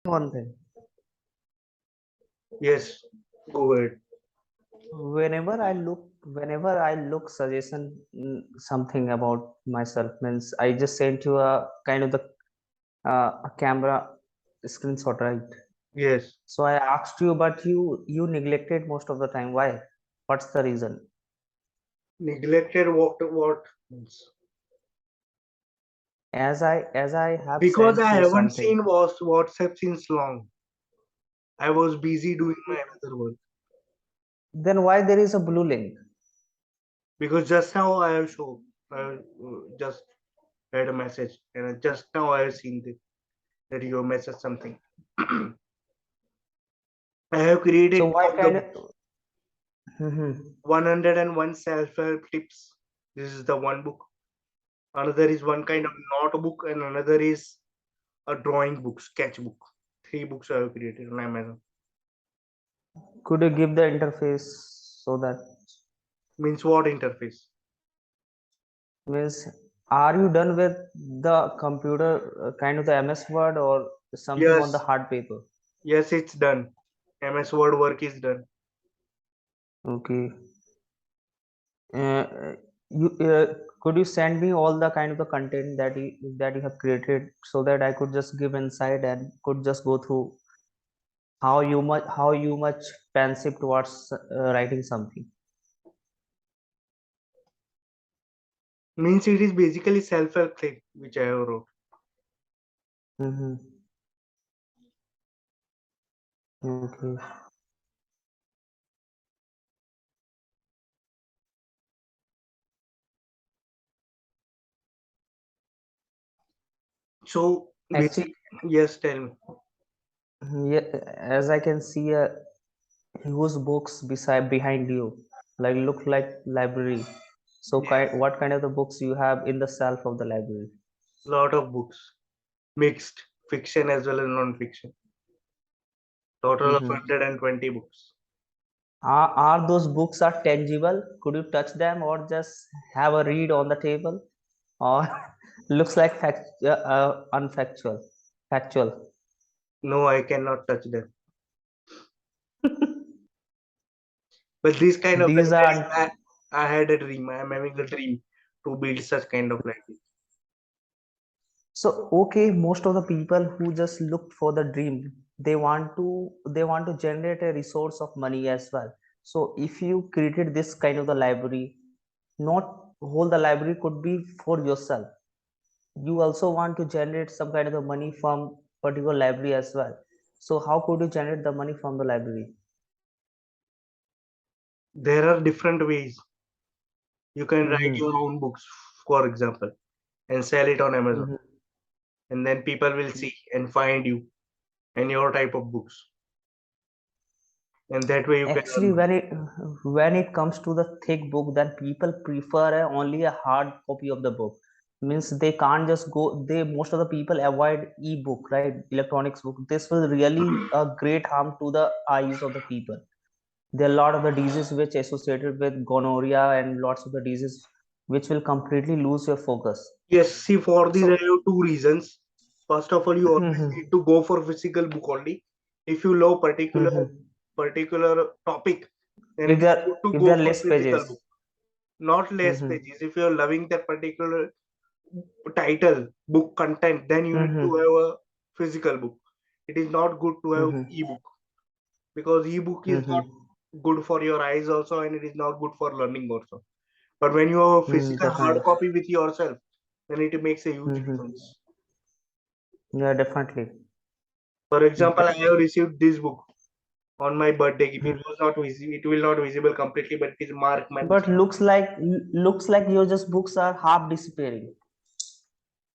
one thing. Yes, go ahead. Whenever I look suggestion something about myself means I just sent you a kind of the a camera screenshot, right? Yes, So I asked you, but you neglected most of the time. Why? What's the reason? neglected what means? As I have Because sent I you haven't something, seen WhatsApp since long. I was busy doing my another work. then why there is a blue link? Because just now I have shown, just had a message, and just now I have seen that you messaged something. I have So created why of the kind of? books. Mhm. 101 self-help tips. This is the one book. Another is one kind of notebook, and another is a drawing book, sketchbook. Three books I have created on Amazon. Could you give the interface so that Means what interface? means are you done with the computer kind of the MS Word or something on the Yes, hard paper? yes, it's done. MS Word work is done. Okay. You could you send me all the kind of the content that you have created so that I could just give insight and could just go through how you much pensive towards writing something. Means it is basically self-help thing which I have wrote. Mm-hmm. Okay. So Actually, basically, yes, tell me. yeah, as I can see, whose books beside behind you, like look like library. So, Yes, what kind of the books you have in the shelf of the library? lot of books, mixed fiction as well as non-fiction. Total of Mm-hmm. 120 books. Are those books are tangible? Could you touch them or just have a read on the table? Or looks like unfactual, factual. No, I cannot touch them. But this kind of These library, are I had a dream. I am having a dream to build such kind of library. so okay. Most of the people who just look for the dream, they want to generate a resource of money as well. So if you created this kind of the library, not whole the library could be for yourself. You also want to generate some kind of the money from particular library as well. So how could you generate the money from the library? There are different ways. You can write Mm-hmm. your own books, for example, and sell it on Amazon. Mm-hmm. And then people will see and find you and your type of books. And that way you can Actually, earn money. when it comes to the thick book, then people prefer only a hard copy of the book. Means they can't just go. They most of the people avoid e-book, right? Electronics book. This will really a great harm to the eyes of the people. There are a lot of the diseases which associated with gonorrhea and lots of the diseases which will completely lose your focus. Yes, see, for these I So, have two reasons. First of all, you always need to go for physical book only. If you love particular topic, then if it is there good to if go there are for less physical book. pages. Not less Mm-hmm. pages. If you are loving that particular title, book content, then you need to Mm-hmm. have a physical book. It is not good to have Mm-hmm. ebook because ebook is not Mm-hmm. good for your eyes also, and it is not good for learning also. But when you have a Mm, physical hard definitely. copy with yourself, then it makes a huge Mm-hmm. difference. Yeah, definitely. For example, I have De- received this book on my birthday gift. It was not visible. It will not visible completely, but it is Mark but Manson. looks like your just books are half disappearing.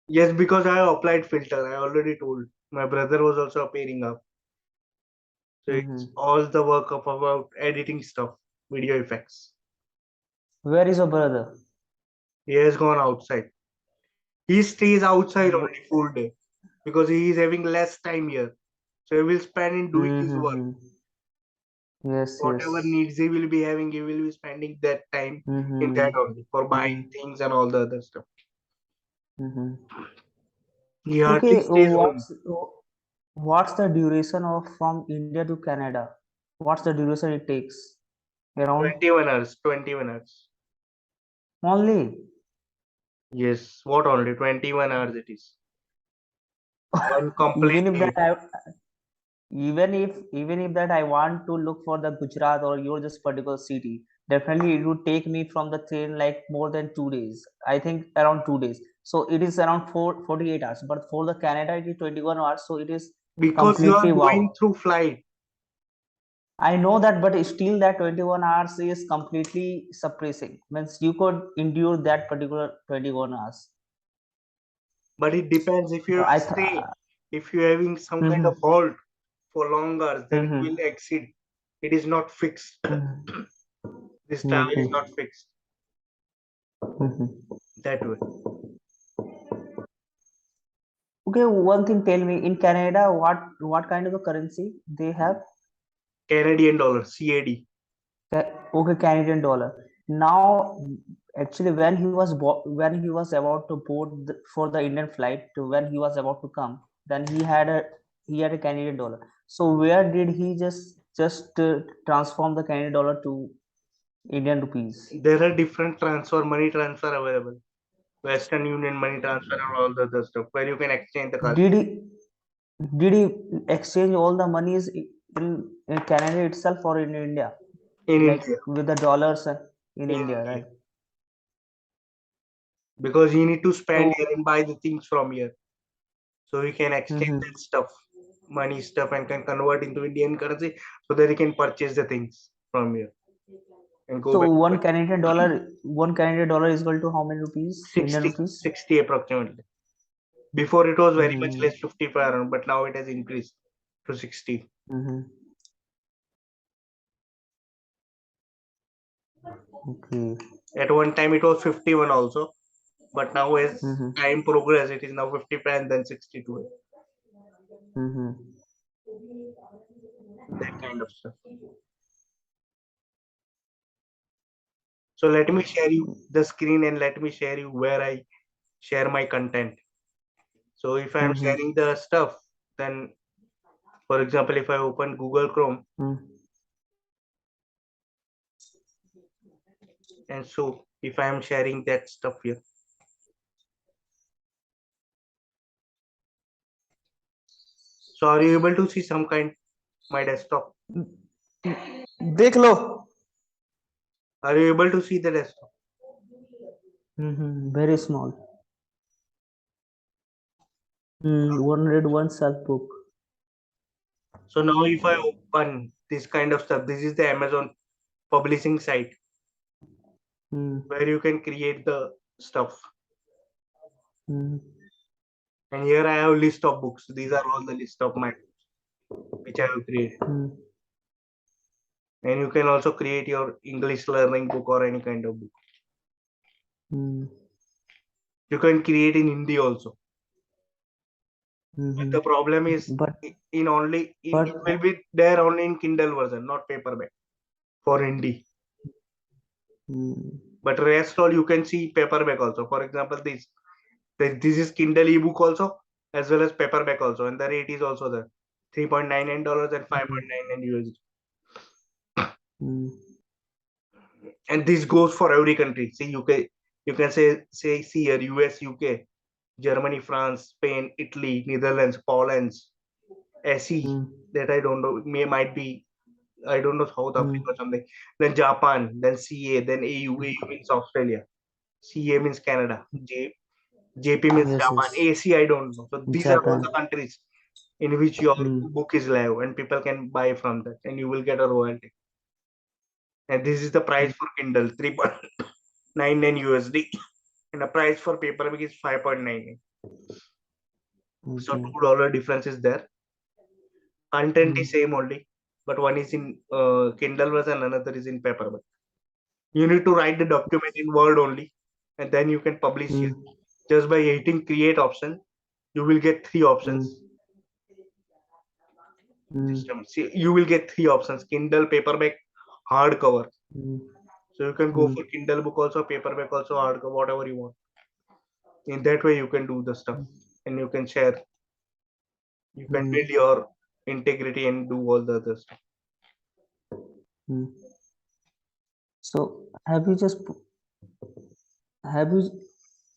Yes, because I have applied filter. I already told. My brother was also appearing up. So it's Mm-hmm. all the work of about editing stuff, video effects. Where is your brother? He has gone outside. He stays outside only Wh- full day because he is having less time here. So he will spend in doing his work. Mm-hmm. Yes, Whatever yes. needs he will be having, he will be spending that time in Mm-hmm. that only for buying Mm-hmm. things and all the other stuff. Mm-hmm. He hardly Okay, stays home. What's the duration of from India to Canada? What's the duration it takes? Around 21 hours. 21 hours. only. Yes. What only? 21 hours it is. One complete Even if day. that I, even if that I want to look for the Gujarat or your just particular city, definitely it would take me from the train like more than 2 days. I think around 2 days. So it is around 48 hours. But for the Canada, it is 21 hours. So it is Because you are completely going wow. through flight. I know that, but still that 21 hours is completely suppressing. Means you could endure that particular 21 hours. But it depends if you I stay. If you're having some kind of mm-hmm, halt for long hours, then you will mm-hmm, exceed. It is not fixed. This travel is not mm-hmm, fixed mm-hmm. that way. Okay, one thing tell me in Canada, what kind of a currency they have? Canadian dollar, CAD. Okay, Canadian dollar. Now, actually, when he was about to board for the Indian flight, to when he was about to come, then he had a Canadian dollar. So where did he just transform the Canadian dollar to Indian rupees? There are different money transfer available. Western Union money transfer and all the other stuff where you can exchange the currency Did he exchange all the monies in Canada itself or in India, in like India. with the dollars in In India, India. right? Because you need to spend So, here and buy the things from here. So you can exchange mhm. that stuff, money stuff, and can convert into Indian currency so that you can purchase the things from here and go So back to one Canadian dollar is equal to how many rupees? Indian 60, rupees? 60 approximately. Before it was very much Mm-hmm. less, 50 per annum, but now it has increased to 60. Mm-hmm. Okay. At one time it was 51 also, but now as Mm-hmm. time progress, it is now 55 and then 62. Mm-hmm. That kind of stuff. So let me share you the screen and let me share you where I share my content. So if I'm Mm-hmm. sharing the stuff, then for example, if I open Google Chrome and so if I'm sharing that stuff here, so are you able to see some kind my desktop? देख लो. Are you able to see the desktop? Mm-hmm. Very small. 101 self book. So now if I open this kind of stuff, this is the Amazon publishing site Mm-hmm. where you can create the stuff. Mm-hmm. And here I have list of books. These are all the list of my which I have created. And you can also create your English learning book or any kind of book. Mm-hmm. You can create in Hindi also. But Mm-hmm. the problem is But in only in but it will be there only in Kindle version, not paperback for Hindi. mm, But rest all you can see paperback also. For example, this is Kindle ebook also as well as paperback also, and the rate is also there, $3.99 and mm, 5.99 USD. mm, And this goes for every country. See, UK, you can say see here US, UK, Germany, France, Spain, Italy, Netherlands, Poland, SE mm, that I don't know might be I don't know South Africa mm, or something. Then Japan, then CA, then AU. AU means Australia. CA means Canada. JP means yes, Japan. yes. AC I don't know. So these are all Japan. the countries in which your Mm, book is live and people can buy from that and you will get a royalty. And this is the price mm, for Kindle 3.99 USD and the price for paperback is 5.99. So okay. $2 difference is there. Content is Mm, same only, but one is in Kindle version, another is in paperback. You need to write the document in Word only, and then you can publish here. mm, Just by hitting create option, you will get three mm, options. mm, System. See, you will get three options: Kindle, paperback, hardcover. mm, So you can go mm, for Kindle book also, paperback also, hardcover, whatever you want. In that way, you can do the stuff, and you can share. You can build your integrity and do all the other stuff. Mm. So have you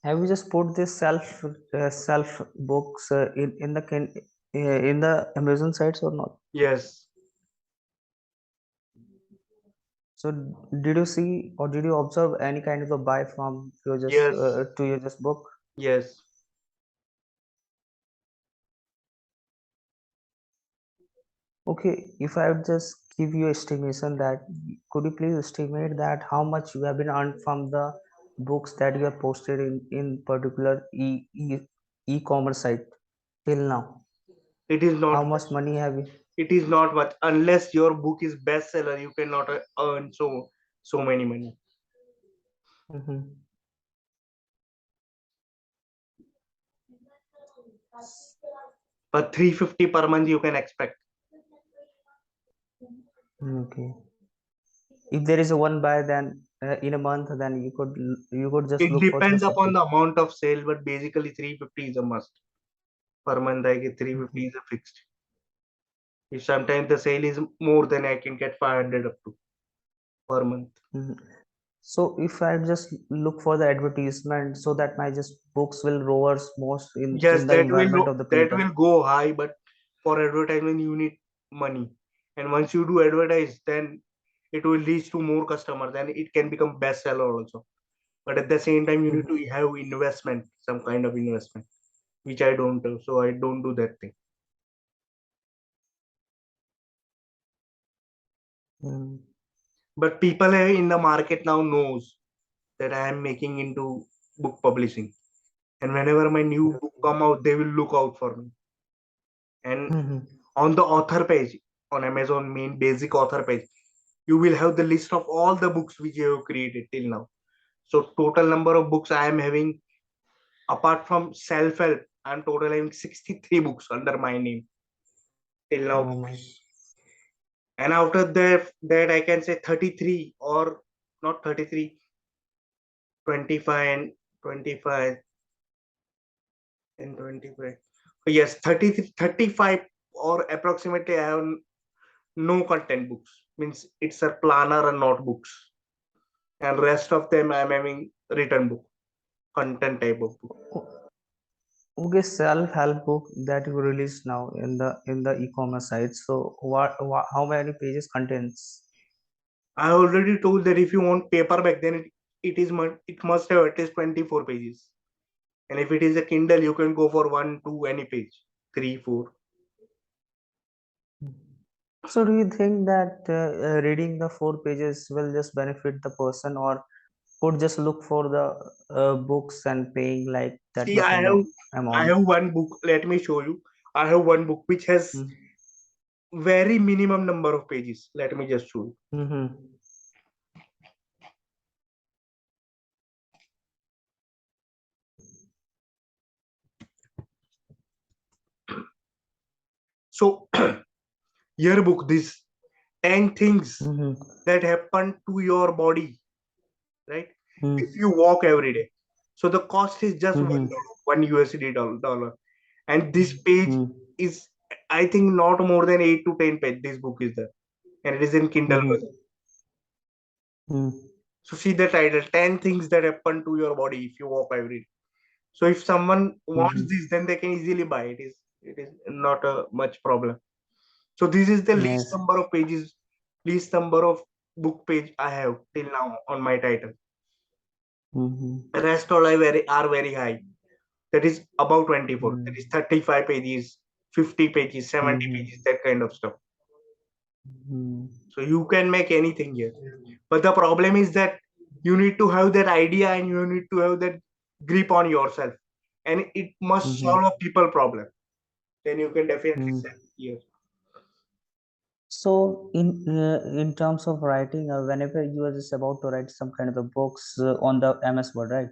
have you just put this self books in the Amazon sites or not? Yes, So did you see or did you observe any kind of a buy from your just yes, to your just book? yes. Okay, if I would just give you estimation that could you please estimate that how much you have been earned from the books that you have posted in particular e-commerce site till now? It is not How much. much money have you? It is not much unless your book is bestseller. You cannot earn so many money. Mhm. But 350 per month you can expect. Okay. If there is a one buy, then in a month, then you could just It look for depends upon 350. the amount of sale, but basically 350 is a must. Per month I get 350 Mhm. is a fixed. If sometimes the sale is more, than I can get 500 up to per month. Mhm. So if I just look for the advertisement, so that my just books will roars most Yes, in the environment of the that people. will go high, but for advertisement you need money. And once you do advertise, then it will lead to more customers, and it can become bestseller also. But at the same time, you need Mhm. to have investment, some kind of investment, which I don't do. So I don't do that thing. Mm. But people in the market now knows that I am making into book publishing, and whenever my new book come out, they will look out for me. And Mhm. on the author page on Amazon main basic author page, you will have the list of all the books which you have created till now. So total number of books I am having, apart from self-help, I'm total having 63 books under my name till now. Oh my. And after that I can say 33, or not 33, 25 and 25 and 25. Yes, 30, 35, or approximately I have no content books. Means it's a planner and notebooks. And rest of them I'm having written book, content type of book. Okay, self-help book that you release now in the e-commerce site. So what how many pages contains? I already told that if you want paperback, then it must have at least 24 pages. And if it is a Kindle, you can go for one, two, any page, three, four. So do you think that reading the 4 pages will just benefit the person, or could just look for the books and paying like that See, much I amount? have one book. Let me show you. I have one book which has very minimum number of pages. Let me just show you. Mm-hmm. So, your book, this 10 things Mm-hmm. that happen to your body, right? If Mm-hmm. you walk every day. So the cost is just Mm-hmm. $1, one USD dollar. And this page Mm-hmm. is, I think, not more than 8 to 10 page. This book is there, and it is in Kindle version. Mm-hmm. So see the title: 10 things that happen to your body if you walk every day. So if someone wants Mm-hmm. this, then they can easily buy it. It is not a much problem. So this is the least Yes. number of pages, least number of book page I have till now on my title. Mm-hmm. The rest all are very high. That is about 24. That is Mm-hmm. 35 pages, 50 pages, 70 pages, Mm-hmm. that kind of stuff. Mm-hmm. So you can make anything here. But the problem is that you need to have that idea, and you need to have that grip on yourself. And it must solve a people problem. Then you can definitely Mm-hmm. sell here. So in terms of writing, whenever you are just about to write some kind of a books on the MS Word, right?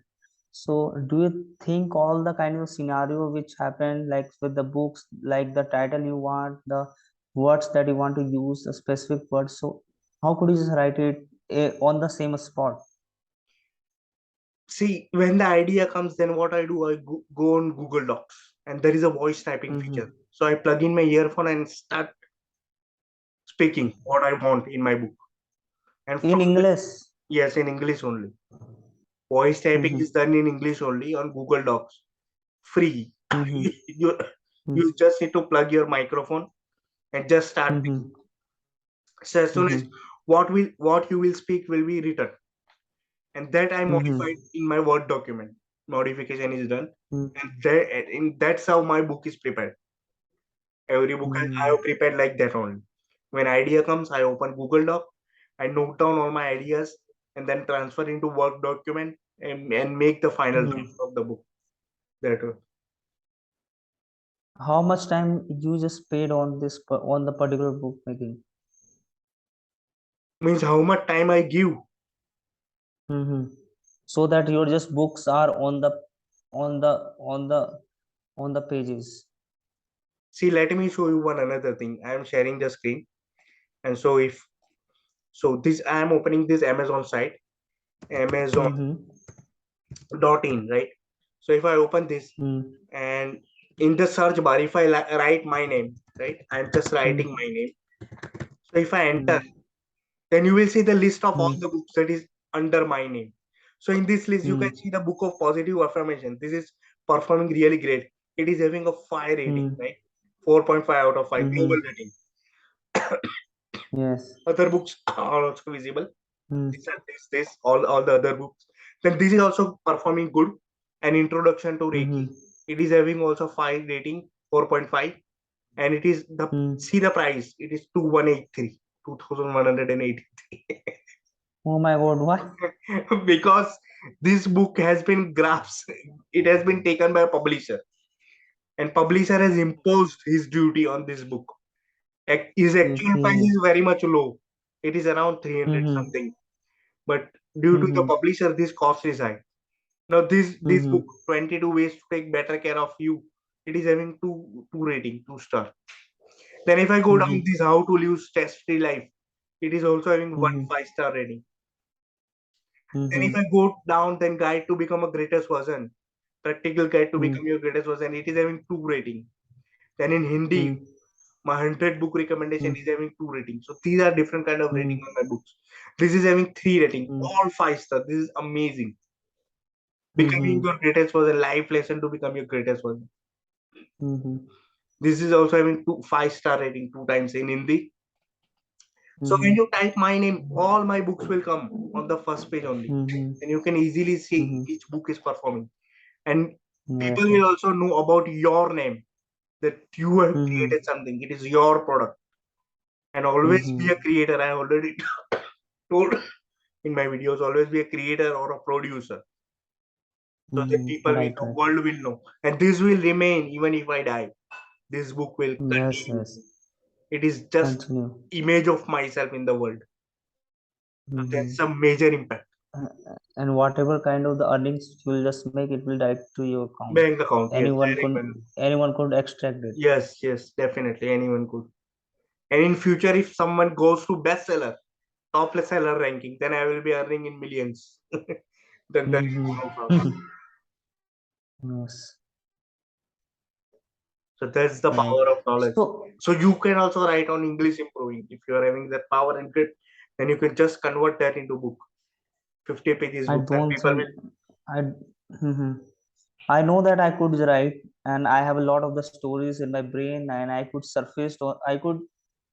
So do you think all the kind of scenario which happen like with the books, like the title you want, the words that you want to use, a specific words. So how could you just write it on the same spot? See, when the idea comes, then what I do, I go on Google Docs, and there is a voice typing Mm-hmm. feature. So I plug in my earphone and start speaking what I want in my book. And In from the, English. yes, in English only. Voice typing Mm-hmm. is done in English only on Google Docs. Free. Mm-hmm. you, you just need to plug your microphone and just start speaking. Mm-hmm. So as soon as Mm-hmm. what you will speak will be written. And that I Mm-hmm. modified in my Word document. Modification is done. Mm-hmm. And that's how my book is prepared. Every book I have prepared like that only. When idea comes, I open Google Doc, I note down all my ideas, and then transfer into Word document and make the final draft Mm-hmm. of the book. That How much time you just paid on this on the particular book making? means how much time I give. Mm-hmm. So that your just books are on the on the on the pages. See, let me show you one another thing. I am sharing the screen, and so if so, this I am opening this Amazon site, Mm-hmm. Amazon.in, right? So if I open this and in the search bar, if I write my name, right? I'm just writing my Mm-hmm. name. So if I enter, then you will see the list of all the Mm-hmm. books that is under my name. So in this list, you can Mm-hmm. see the book of positive affirmation. This is performing really great. It is having a 5 rating, Mm-hmm. right? 4.5 out of 5 global Mm-hmm. rating. Yes. Other books are also visible. Mm-hmm. This and this, all the other books. Then this is also performing good. An introduction to Reiki. Mm-hmm. It is having also 5 rating, 4.5, and it is the see the price. It is 2183, 2183. Oh my God, why? Because this book has been grasped, it has been taken by a publisher, and publisher has imposed his duty on this book. His actual price Okay. is very much low. It is around 300 Mm-hmm. something, but due to the Mm-hmm. publisher, this cost is high. Now this book, Mm-hmm. 22 ways to take better care of you, it is having two rating, 2 star. Then if I go down Mm-hmm. this how to live stress free life, it is also having one Mm-hmm. 5 star rating. Then if Mm-hmm. I go down, then guide to become a greatest version, practical guide to become your greatest version, it is having 2 rating. Then in Hindi, Mm-hmm. my 100 book recommendation is having 2 ratings. So these are different kind of rating on my books. This is having 3 rating, all 5 star. This is amazing. Becoming Mm-hmm. your greatest was a life lesson to become your greatest version. Mm-hmm. This is also having 5 star rating 2 times in Hindi. So when Mm-hmm. you type my name, all my books will come on the first page only, Mm-hmm. and you can easily see Mm-hmm. which book is performing. And Yes, people will yes. also know about your name, that you have Mm-hmm. created something. It is your product, and always be a Mm-hmm. creator. I already told in my videos, always be a creator or a producer, so that Mm-hmm. people will, Right, the right. world will know, and this will remain even if I die. This book will Yes, continue. yes. It is just Continue. image of myself in the world. So that's Mm-hmm. a major impact. Uh, and whatever kind of the earnings you'll just make, it will direct to your account. Bank account, yes, Anyone direct could money. anyone could extract it. Yes, yes, definitely. Anyone could. And in future, if someone goes to bestseller, top seller ranking, then I will be earning in millions. Then that is no problem. Mm-hmm. Yes. So that's the Right. power of knowledge. So So you can also write on English improving. If you are having that power and grit, then you can just convert that into book, 50 pages I book, and don't people think will. I. Mhm. I know that I could write, and I have a lot of the stories in my brain, and I could surface or I could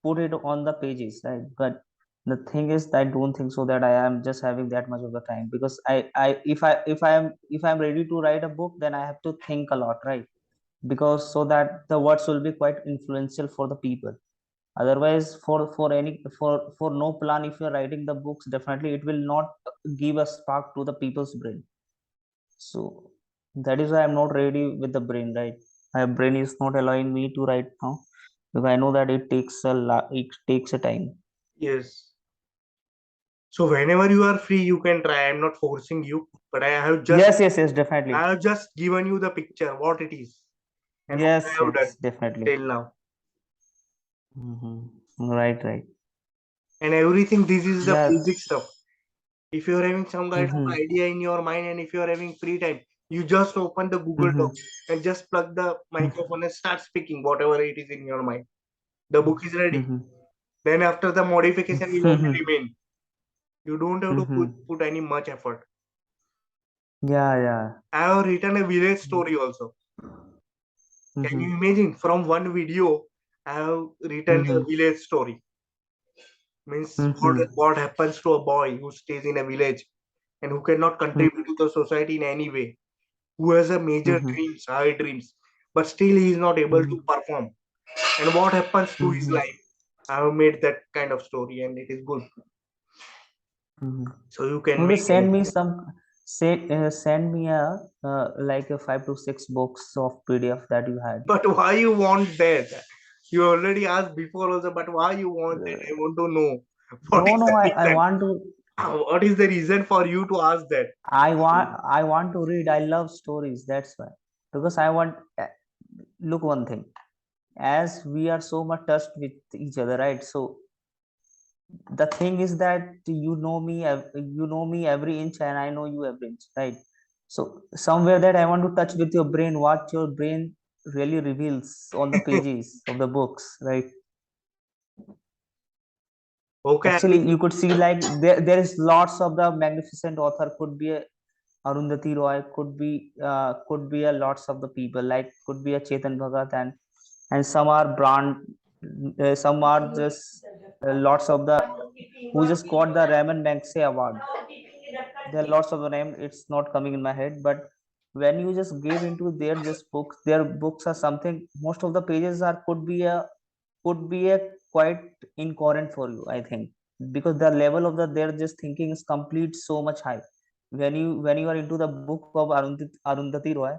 put it on the pages, right? But the thing is, I don't think so that I am just having that much of the time, because if I'm ready to write a book, then I have to think a lot, right? Because so that the words will be quite influential for the people. Otherwise, for no plan, if you're writing the books, definitely it will not give a spark to the people's brain. So that is why I'm not ready with the brain, right? My brain is not allowing me to write now, because I know that it takes a time. Yes. So whenever you are free, you can try. I'm not forcing you, but Yes, yes, yes, definitely. I have just given you the picture, what it is, and what I Yes, have done yes, definitely. till now. Right, right. And everything, this is the Yeah. basic stuff. If you're having some kind of Mm-hmm. idea in your mind and if you're having free time, You just open the Google Mm-hmm. Doc and just plug the microphone and start speaking whatever it is in your mind. The book is ready. Mm-hmm. Then after the modification will only Mm-hmm. remain. You don't have to Mm-hmm. put any much effort. Yeah, yeah. I have written a village story also. Can Mm-hmm. you imagine? From one video, I have written a Mm-hmm. village story. Means Mm-hmm. what happens to a boy who stays in a village and who cannot contribute to the society in any way, who has a major Mm-hmm. dreams, high dreams, but still he is not able Mm-hmm. to perform. And what happens to his Mm-hmm. life? I have made that kind of story and it is good. Mm-hmm. So you can Okay, make send me anything. some. Send me a like a 5 to 6 books of PDF that you had. But why you want that? You already asked before also, but why you want that? I want to know. What No, is no. the I reason? want to. What is the reason for you to ask that? I want to read. I love stories. That's why. Because I want. Look, one thing. As we are so much touched with each other, right? So the thing is that you know me every inch, and I know you every inch, right? So somewhere that I want to touch with your brain, what your brain really reveals on the pages of the books, right? Okay, I Actually, will. you could see like there is lots of the magnificent author, could be a Arundhati Roy, could be a lots of the people, like could be a Chetan Bhagat, and some are some are just lots of the who just got the Raman Magsaysay award. There are lots of the name. It's not coming in my head, but when you just give into their books are something. Most of the pages are could be a quite incoherent for you, I think, because the level of the their just thinking is complete so much high. When you are into the book of Arundhati Roy,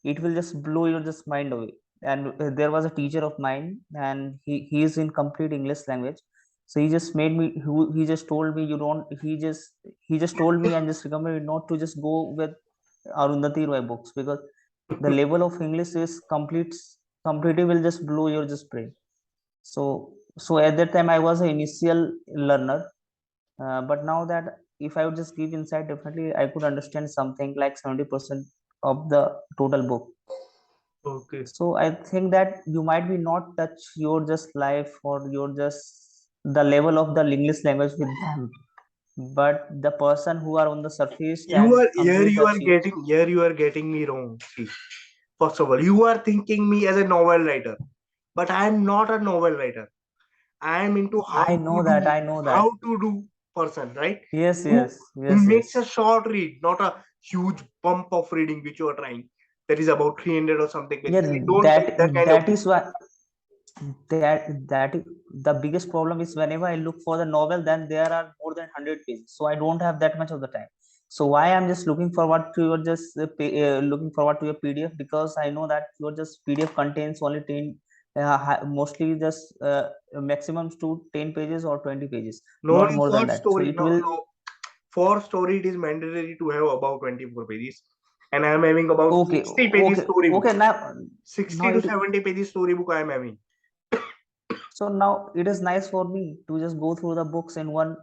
it will just blow your just mind away. And there was a teacher of mine, and he is in complete English language. So he just made me. He just told me you don't. He just told me and just recommended me not to just go with Arundhati Roy books, because the level of English is completely will just blow your just brain. So at that time I was an initial learner, but now that if I would just give insight, definitely I could understand something like 70% of the total book. Okay. So I think that you might be not touch your just life or your just the level of the English language with them, but the person who are on the surface You and are here. complete You are achieve. getting here. You are getting me wrong. See, first of all, you are thinking me as a novel writer, but I am not a novel writer. I am into I know that, I know how that. to do person, right? Yes, Who yes, who yes, makes a yes. short read, not a huge pump of reading which you are trying. That is about 300 or something pages. Yeah, I don't that like that kind of that book. is why that the biggest problem is whenever I look for the novel, then there are more than 100 pages, so I don't have that much of the time. So why I'm just looking forward to your just looking forward to your PDF, because I know that your just PDF contains only 10 mostly just maximum to 10 pages or 20 pages, No, not no, more than for that. So story, it no, will. no. For story, it is mandatory to have about 24 pages, and I am having about Okay, 60 pages okay, story book. okay. Now 60 to it 70 pages story book I am having. so now it is nice for me to just go through the books in one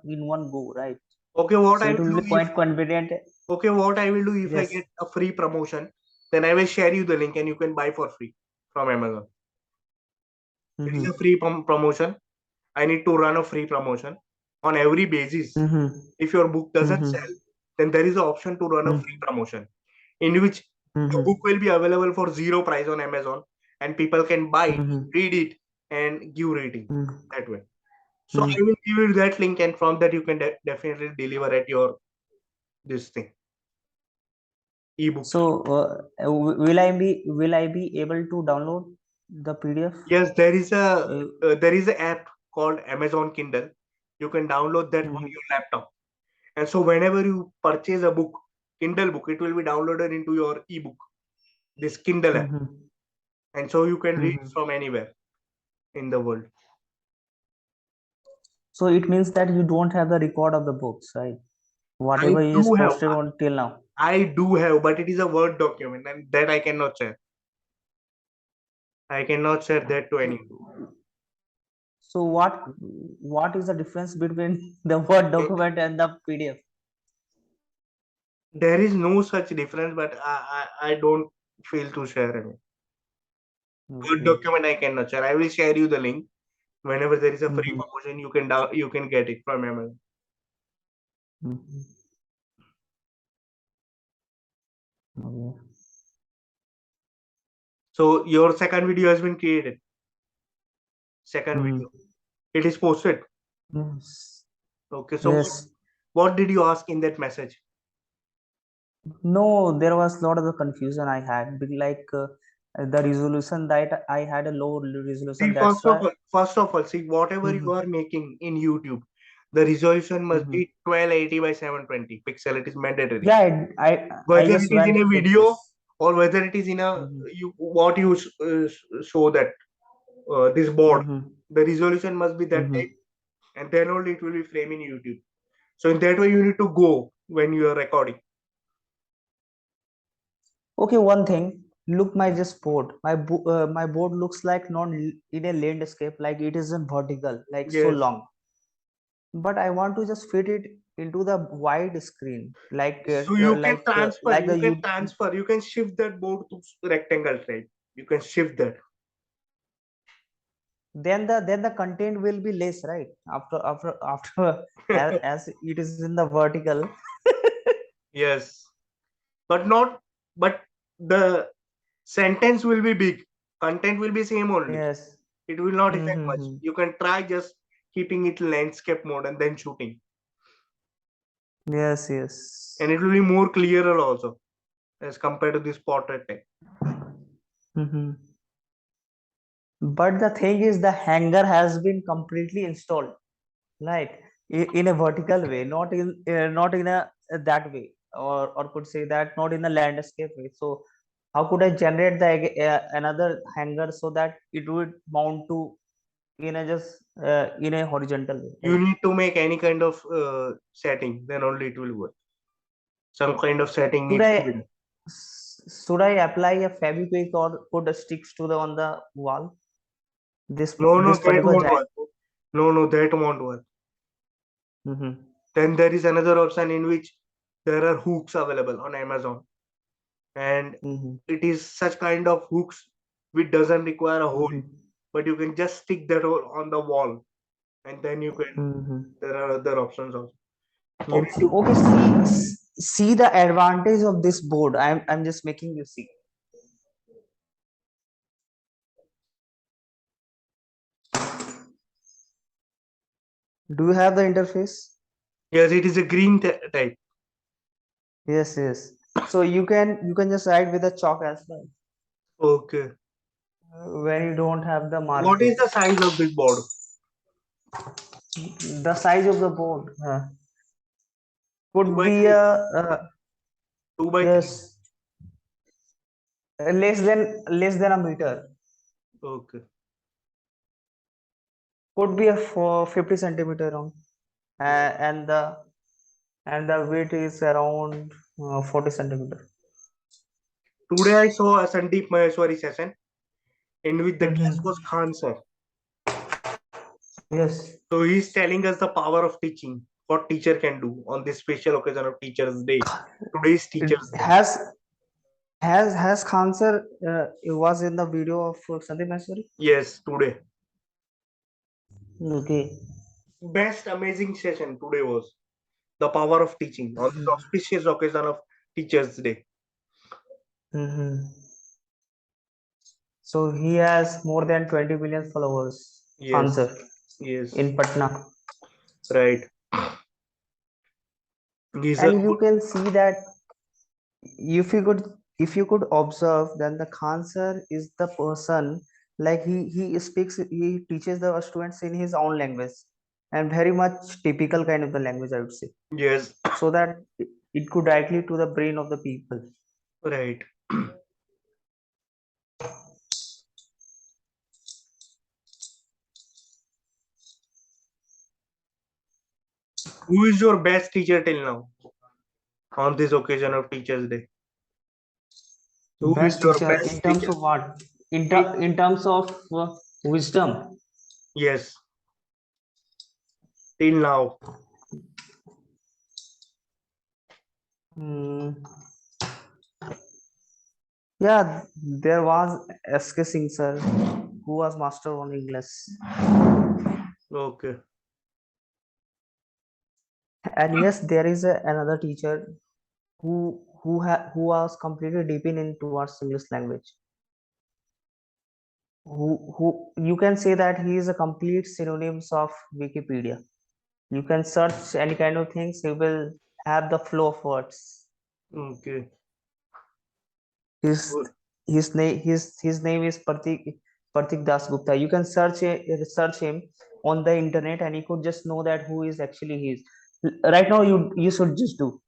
go, right? Okay, what So I it will will do be if quite convenient. what I will do if I Yes. get a free promotion, then I will share you the link and you can buy for free from Amazon. It is a Mm-hmm. free promotion. I need to run a free promotion on every basis. Mm-hmm. If your book doesn't Mm-hmm. sell, then there is an option to run a free promotion in which the book Mm-hmm. will be available for zero price on Amazon and people can buy it, Mm-hmm. read it, and give rating Mm-hmm. that way. So I Mm-hmm. will give you that link, and from that you can definitely deliver at your this thing ebook. So will I be able to download the PDF? Yes, Uh, there is an app called Amazon Kindle. You can download that on mm-hmm. your laptop, and so whenever you purchase a book, Kindle book, it will be downloaded into your ebook, this Kindle app, Mm-hmm. and so you can read Mm-hmm. from anywhere in the world. So it means that you don't have the record of the books, right? I Whatever you do just have, posted on till now. I do have, but it is a Word document, and that I cannot share. I cannot share that to anyone. So what is the difference between the Word document and the PDF? There is no such difference, but I don't feel to share any. Word Okay. document I cannot share. I will share you the link. Whenever there is a free Mm-hmm. promotion, you can get it from Amazon. Mm-hmm. Okay. So your second video has been created. Second Mm-hmm. video. It is posted. Yes. Okay. So Yes. what did you ask in that message? No, there was a lot of the confusion I had. Like the resolution that I had a low See, resolution. That's why. first of all, see whatever you Mm-hmm. are making in YouTube, the resolution must Mm-hmm. be 1280 by 720 pixel. It is mandatory. Yeah, I Whether just it is in went a with video this. or whether it is in a Mm-hmm. you what you show that this board, Mm-hmm. the resolution must be that Mm-hmm. type, and then only it will be frame in YouTube. So in that way, you need to go when you are recording. Okay, one thing. Look, my just board. My board looks like not in a landscape, like it is in vertical, like so Yes. long. But I want to just fit it into the wide screen, So you can transfer, like the you. you can shift that board to rectangle type. You can shift that. Then the content will be less, right? After as it is in the vertical. Yes, but not, but the sentence will be big. Content will be same only. Yes. It will not affect much. Mm-hmm. You can try just keeping it landscape mode and then shooting, Yes, and yes. it will be more clearer also as compared to this portrait type. Mm-hmm. But the thing is, the hanger has been completely installed, right? In a vertical way, not in a that way, or could say that not in a landscape way. So how could I generate the another hanger so that it would mount to in a horizontal way, You right? need to make any kind of setting, then only it will work. Some kind of setting Should needs I to be done. should I apply a Feviquick or put a sticks to the on the wall? No, no, This that particular won't giant. work. No, no, that won't work. Mm-hmm. Then there is another option in which there are hooks available on Amazon, and Mm-hmm. it is such kind of hooks which doesn't require a hole, Mm-hmm. but you can just stick that hole on the wall, and then you can. Mm-hmm. There are other options also. You need Okay, to. okay. See the advantage of this board. I'm just making you see. Do you have the interface? Yes, it is a green type. Yes, yes. So you can just write with a chalk as well Okay. when you don't have the What marker. is the size of this board? The size of the board Two could by be three. a 2 by 3. yes, less than a meter. Okay. Could be a 50 centimeter long, uh, and the and the weight is around 40 centimeter. Today I saw a Sandeep Maheshwari session in which the guest was Mm-hmm. Khan sir. Yes. So he's telling us the power of teaching, what teacher can do on this special occasion of Teachers' Day. Today is It Teachers' Day. has Khan sir it was in the video of Sandeep Maheshwari? Yes, today. Okay. Best amazing session today was the power of teaching on this auspicious occasion of Teachers' Day. Mm-hmm. So he has more than 20 million followers, Khan Yes, sir, yes, in Patna. right. He's a And you can see that if you could if you could observe, then the Khan sir is the person, like he teaches the students in his own language, and very much typical kind of the language, I would say, yes, so that it could directly to the brain of the people. right. Who is your best teacher till now on this occasion of Teachers' Day? Who is Best your teacher best in terms teacher? of what? Till, In terms of wisdom. yes, till now. Hmm. Yeah, there was SK Singh sir, who was master on English, Okay. and yes, there is another teacher who was completely deep in towards English language. Who you can say that he is a complete synonyms of Wikipedia. You can search any kind of things, you will have the flow of words. Okay. His Good. his name is Pratik Das Gupta. You can search him on the internet, and you could just know that who is actually he is. Right now, you should just do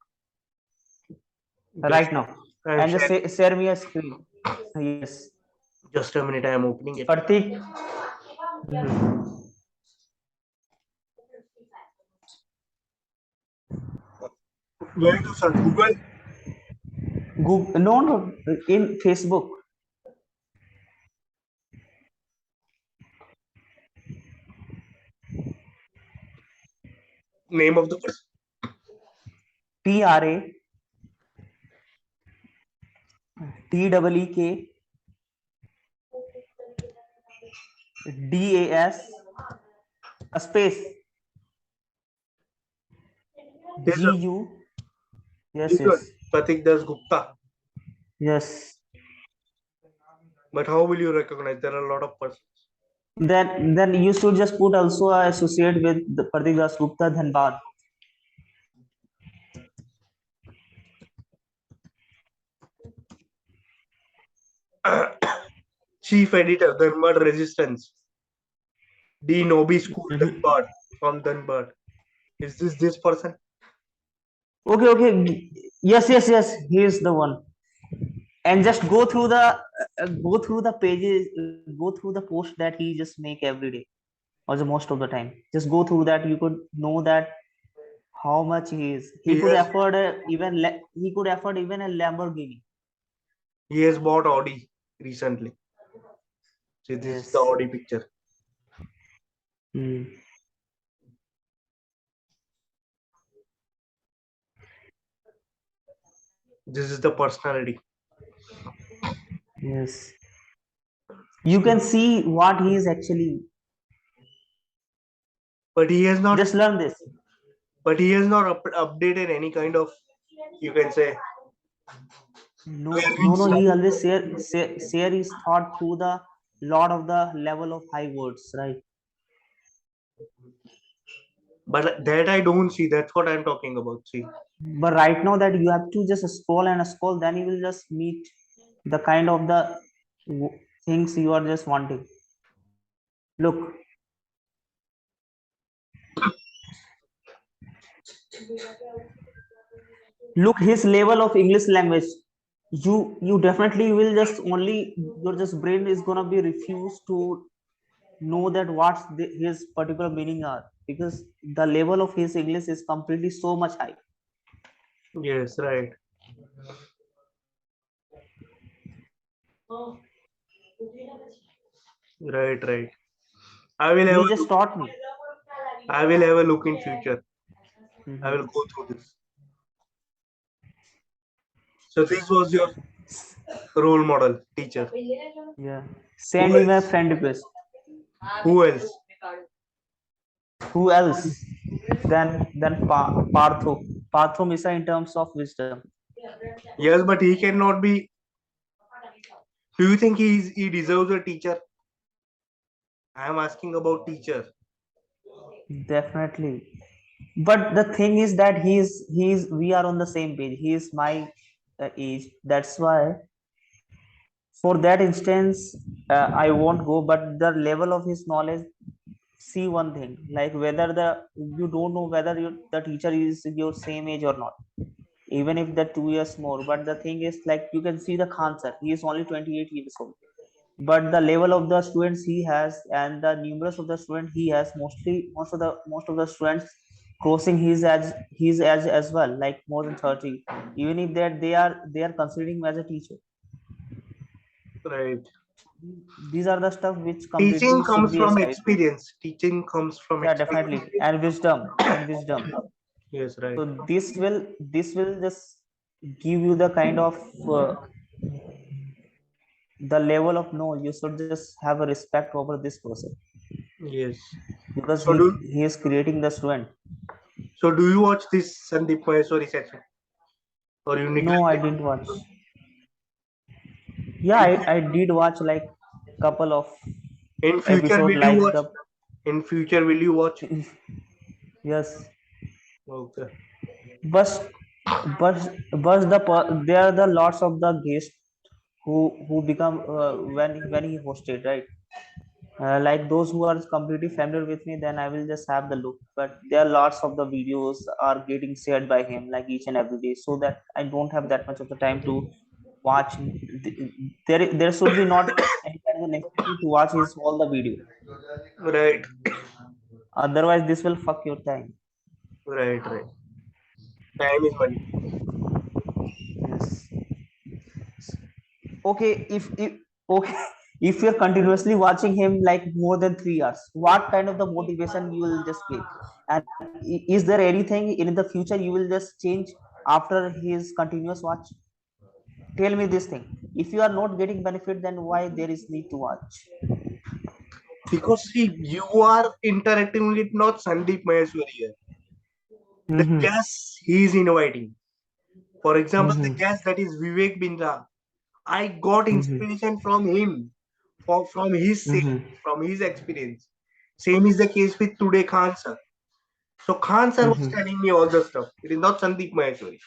Just right now, I'm and just sharing. share me a screen. Yes, Just a minute. I'm opening it. Pratik. Mhm. Where to search? Google. Google, no, in Facebook. Name of the person. PRATEEKDAS a space This one. GU. This Yes, one. yes, Pratik Das Gupta. yes. But how will you recognize? There are a lot of persons. Then you should just put also associate with the Pratik Das Gupta Dhanbad. Chief editor, Dhanbad Resistance. Dean Obi School, Mhm. Dhanbad. From Dhanbad. Is this person? Okay, okay. Yes, yes, yes. He is the one. And just go through the pages, go through the post that he just make every day, or the most of the time. Just go through that. You could know that how much he is. He He could has afford he could afford even a Lamborghini. he has bought Audi recently. See, this is the Yes. Audi picture. Hmm. This is the personality. Yes. You can see what he is actually. But he has not. Just learn this. But he has not updated any kind of. You can say No, wearing no, no. He style. always share his thought through the lot of the level of high words, right? But that I don't see. That's what I'm talking about. See, But right now that you have to just scroll and scroll, then you will just meet the kind of the things you are just wanting. Look, look his level of English language. You definitely will just only your just brain is gonna be refused to know that what's his particular meaning are, because the level of his English is completely so much high. yes, right, right, right. I will have He a just look. taught me. I will have a look in future. I will Mhm. go through this. So this was your role model teacher. Yeah, Who send him a else? friend request. Who else? Who else than Partho Misa in terms of wisdom? Yes, but he cannot be. Do you think he deserves a teacher? I am asking about teacher. Definitely. But the thing is that he's we are on the same page. He is my age. That's why for that instance, I won't go. But the level of his knowledge, see one thing, like whether the you don't know whether the teacher is your same age or not, even if the 2 years more. But the thing is, like, you can see the Khan sir, he is only 28 years old, but the level of the students he has and the numerous of the students he has, most of the students crossing his age as well, like more than 30, even if that they are considering him as a teacher. Right. These are the stuff which Teaching completely should comes be from escalated. experience. Teaching comes from Yeah, experience. definitely, and wisdom. Yes, right. So this will just give you the kind of uh, the level of no, you should just have a respect over this person Yes. because So do he is creating the student. do you watch this Sandeep Maheshwari session or you No, I neglected? didn't watch. Yeah, I did watch like couple of In future, episode will you like watch? the In future, will you watch? yes, Okay. but but there are the lots of the guests who become when he hosted, right? Like those who are completely familiar with me, then I will just have the look. But there are lots of the videos are getting shared by him like each and every day, so that I don't have that much of the time to watch. There should be not any kind of necessity to watch his all the video. Right. Otherwise, this will fuck your time. Right. Right. Time is money. Yes. Okay, if okay, if you're continuously watching him like more than 3 hours, what kind of the motivation you will just get? And is there anything in the future you will just change after his continuous watch? Tell me this thing. If you are not getting benefit, then why there is need to watch? Because see, you are interacting with not Sandeep Maheshwari here. The Mm-hmm. guest he is inviting. For example, the Mm-hmm. guest that is Vivek Bindra. I got Mm-hmm. inspiration from him, from his saying, Mm-hmm. from his experience. Same is the case with today Khan sir. So Khan sir was Mm-hmm. telling me all the stuff. It is not Sandeep Maheshwari.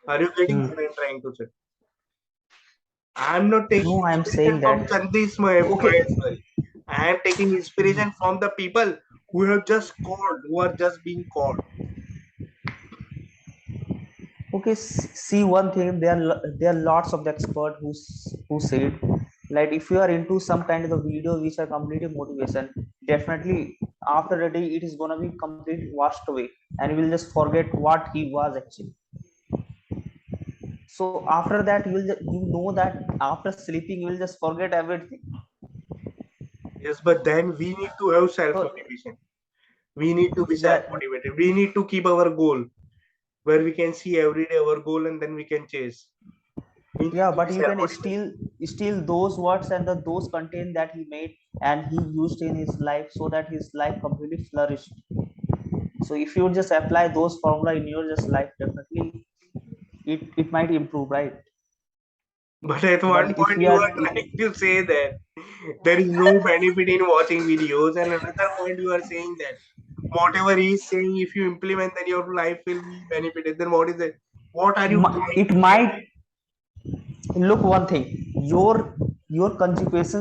Are you getting Mm. what I'm trying to say? I'm not taking No, I am inspiration saying from that. Sandeep Okay. Maheshwari. I am taking inspiration from the people who have just called, who are just being called. Okay, see one thing. There are lots of the expert who said like if you are into some kind of a video which are completely motivation, definitely after a day it is gonna be completely washed away, and you will just forget what he was actually. So after that you know that after sleeping you will just forget everything. Yes, but then we need to have self So motivation. We need to be self that motivated. We need to keep our goal where we can see every day our goal and then we can chase. We need yeah, to be but you self can motivated. still those words and those content that he made and he used in his life so that his life completely flourished. So if you just apply those formula in your just life, definitely it might improve, right? But at one But if point, you you are are trying to say that there is no benefit in watching videos, and another point you are saying that whatever he is saying, if you implement, then your life will be benefited. Then what is it? What are you trying it to say? might look one thing, your consequence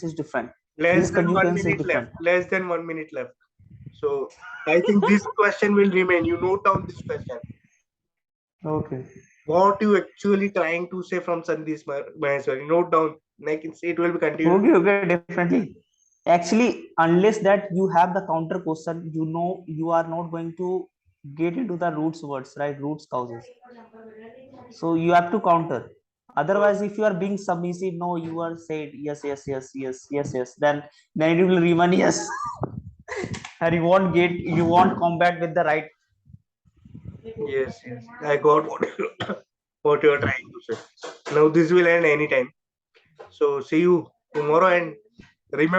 is different, Less his than one consequence is minute left. different. Less than 1 minute left. So I think this question will remain. You note down this question. Okay. What you actually trying to say from Sandeep Maheshwari? Note down. Like it will be continued. Okay, definitely. Actually, unless that you have the counter question, you know you are not going to get into the roots words, right? Roots causes. So you have to counter. Otherwise, if you are being submissive, no, you are said yes, yes, yes, yes, yes, yes, then it will remain yes. And you won't come back with the right. Yes, yes. I got what what you are trying to say. Now this will end anytime. So see you tomorrow and remember